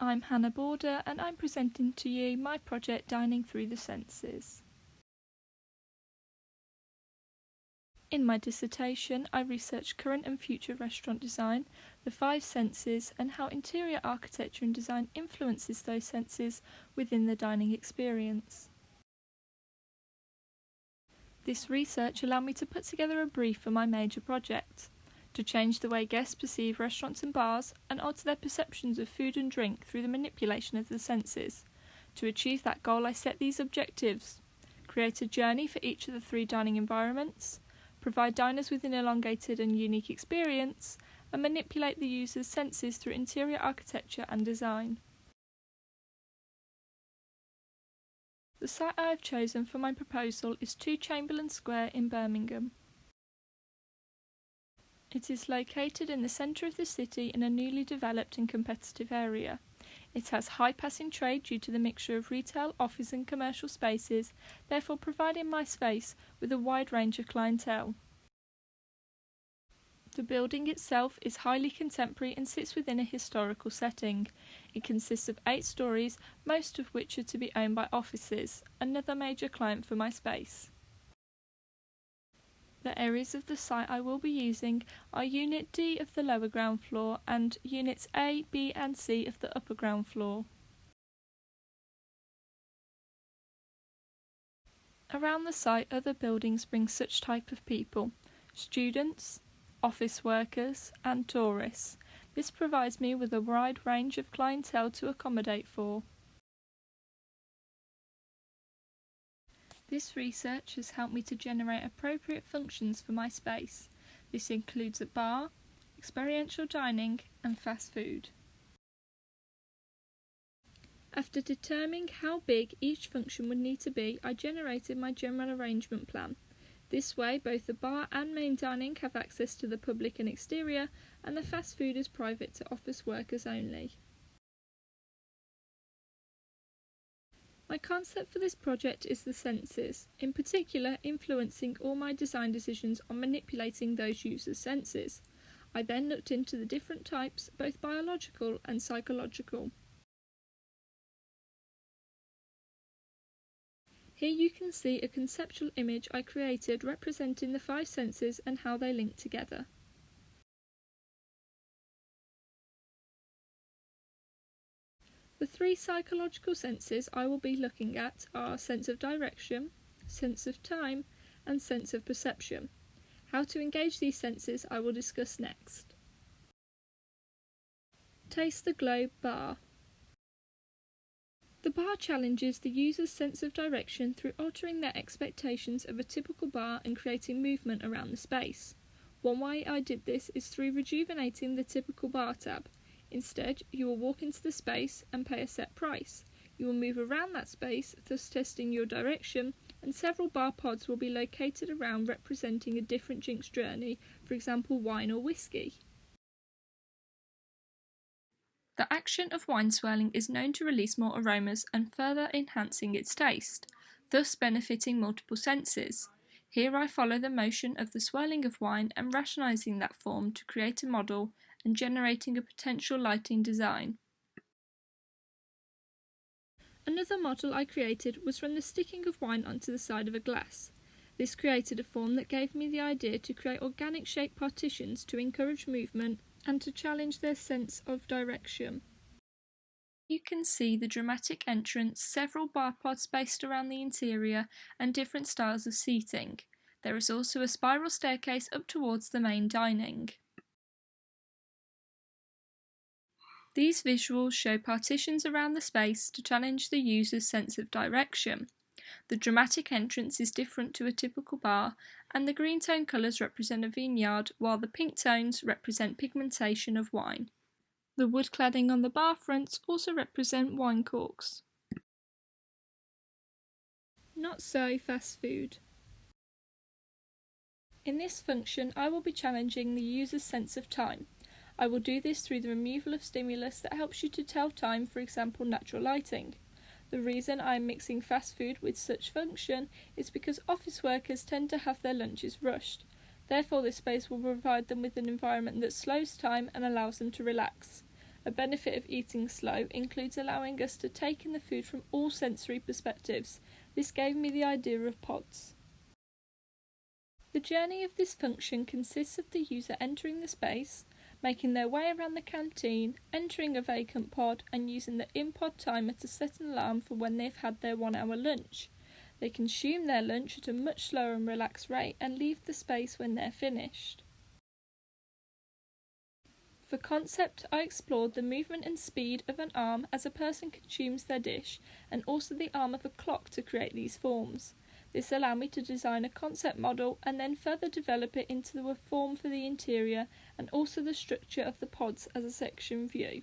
I'm Hannah Border and I'm presenting to you my project Dining Through the Senses. In my dissertation, I researched current and future restaurant design, the five senses, and how interior architecture and design influences those senses within the dining experience. This research allowed me to put together a brief for my major project, to change the way guests perceive restaurants and bars and alter their perceptions of food and drink through the manipulation of the senses. To achieve that goal, I set these objectives: create a journey for each of the three dining environments, provide diners with an elongated and unique experience, and manipulate the user's senses through interior architecture and design. The site I have chosen for my proposal is 2 Chamberlain Square in Birmingham. It is located in the centre of the city in a newly developed and competitive area. It has high passing trade due to the mixture of retail, office and commercial spaces, therefore providing my space with a wide range of clientele. The building itself is highly contemporary and sits within a historical setting. It consists of 8 stories, most of which are to be owned by offices, another major client for my space. The areas of the site I will be using are Unit D of the lower ground floor and Units A, B and C of the upper ground floor. Around the site, other buildings bring such type of people: students, office workers and tourists. This provides me with a wide range of clientele to accommodate for. This research has helped me to generate appropriate functions for my space. This includes a bar, experiential dining and fast food. After determining how big each function would need to be, I generated my general arrangement plan. This way, both the bar and main dining have access to the public and exterior, and the fast food is private to office workers only. My concept for this project is the senses, in particular influencing all my design decisions on manipulating those users' senses. I then looked into the different types, both biological and psychological. Here you can see a conceptual image I created representing the 5 senses and how they link together. The 3 psychological senses I will be looking at are sense of direction, sense of time, and sense of perception. How to engage these senses I will discuss next. Taste the Globe bar. The bar challenges the user's sense of direction through altering their expectations of a typical bar and creating movement around the space. One way I did this is through rejuvenating the typical bar tab. Instead, you will walk into the space and pay a set price. You will move around that space, thus testing your direction, and several bar pods will be located around representing a different drink's journey, for example wine or whiskey. The action of wine swirling is known to release more aromas and further enhancing its taste, thus benefiting multiple senses. Here I follow the motion of the swirling of wine and rationalising that form to create a model and generating a potential lighting design. Another model I created was from the sticking of wine onto the side of a glass. This created a form that gave me the idea to create organic shaped partitions to encourage movement and to challenge their sense of direction. You can see the dramatic entrance, several bar pods spaced around the interior, and different styles of seating. There is also a spiral staircase up towards the main dining. These visuals show partitions around the space to challenge the user's sense of direction. The dramatic entrance is different to a typical bar, and the green tone colours represent a vineyard, while the pink tones represent pigmentation of wine. The wood cladding on the bar fronts also represent wine corks. Not so fast food. In this function, I will be challenging the user's sense of time. I will do this through the removal of stimulus that helps you to tell time, for example natural lighting. The reason I am mixing fast food with such function is because office workers tend to have their lunches rushed. Therefore this space will provide them with an environment that slows time and allows them to relax. A benefit of eating slow includes allowing us to take in the food from all sensory perspectives. This gave me the idea of pods. The journey of this function consists of the user entering the space, making their way around the canteen, entering a vacant pod, and using the in-pod timer to set an alarm for when they've had their 1 hour lunch. They consume their lunch at a much slower and relaxed rate and leave the space when they're finished. For concept, I explored the movement and speed of an arm as a person consumes their dish, and also the arm of a clock to create these forms. This allowed me to design a concept model and then further develop it into a form for the interior and also the structure of the pods as a section view.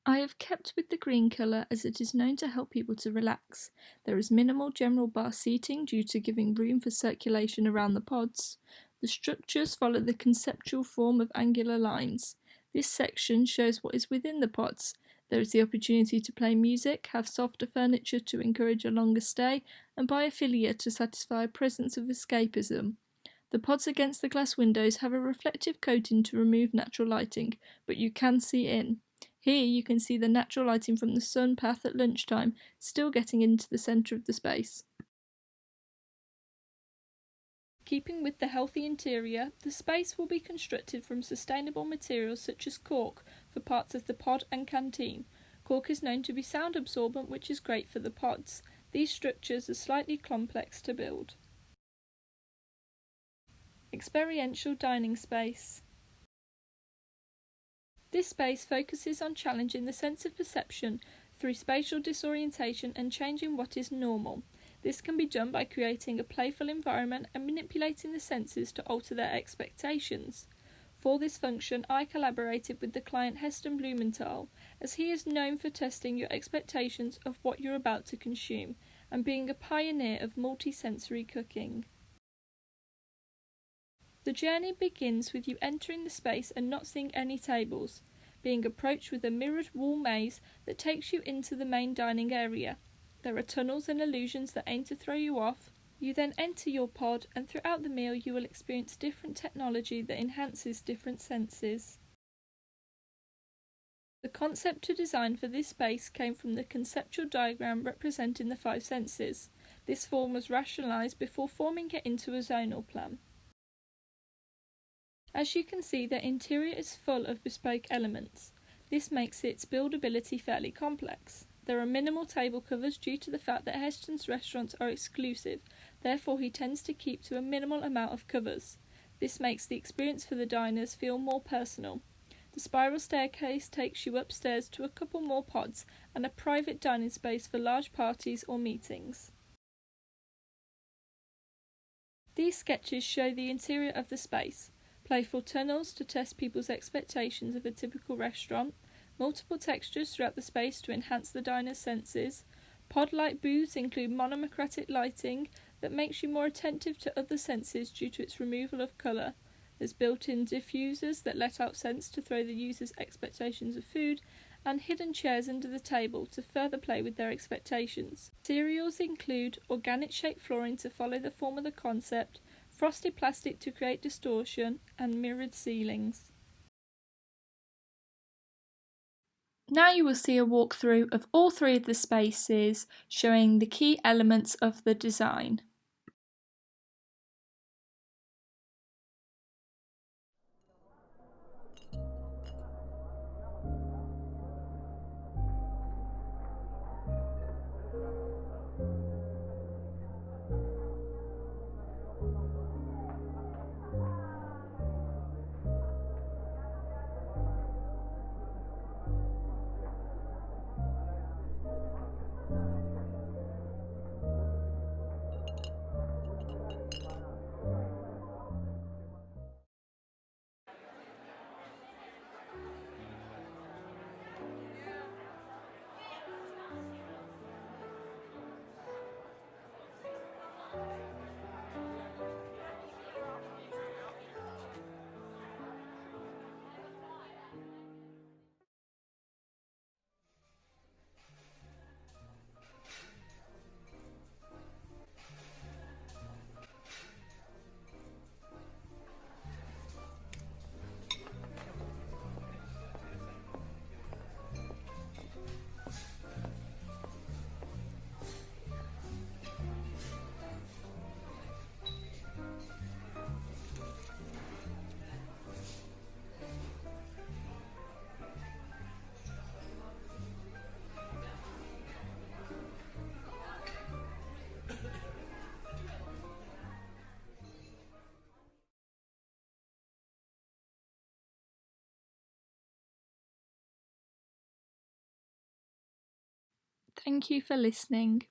I have kept with the green colour as it is known to help people to relax. There is minimal general bar seating due to giving room for circulation around the pods. The structures follow the conceptual form of angular lines. This section shows what is within the pods. There is the opportunity to play music, have softer furniture to encourage a longer stay, and biophilia to satisfy a presence of escapism. The pods against the glass windows have a reflective coating to remove natural lighting, but you can see in. Here you can see the natural lighting from the sun path at lunchtime, still getting into the centre of the space. Keeping with the healthy interior, the space will be constructed from sustainable materials such as cork for parts of the pod and canteen. Cork is known to be sound absorbent, which is great for the pods. These structures are slightly complex to build. Experiential dining space. This space focuses on challenging the sense of perception through spatial disorientation and changing what is normal. This can be done by creating a playful environment and manipulating the senses to alter their expectations. For this function, I collaborated with the client Heston Blumenthal, as he is known for testing your expectations of what you're about to consume and being a pioneer of multi-sensory cooking. The journey begins with you entering the space and not seeing any tables, being approached with a mirrored wall maze that takes you into the main dining area. There are tunnels and illusions that aim to throw you off. You then enter your pod, and throughout the meal you will experience different technology that enhances different senses. The concept to design for this space came from the conceptual diagram representing the 5 senses. This form was rationalised before forming it into a zonal plan. As you can see, the interior is full of bespoke elements. This makes its buildability fairly complex. There are minimal table covers due to the fact that Heston's restaurants are exclusive, therefore he tends to keep to a minimal amount of covers. This makes the experience for the diners feel more personal. The spiral staircase takes you upstairs to a couple more pods and a private dining space for large parties or meetings. These sketches show the interior of the space. Playful tunnels to test people's expectations of a typical restaurant, multiple textures throughout the space to enhance the diner's senses. Pod-like booths include monochromatic lighting that makes you more attentive to other senses due to its removal of colour. There's built-in diffusers that let out scents to throw the user's expectations of food, and hidden chairs under the table to further play with their expectations. Materials include organic shaped flooring to follow the form of the concept, frosted plastic to create distortion, and mirrored ceilings. Now you will see a walkthrough of all 3 of the spaces, showing the key elements of the design. Thank you for listening.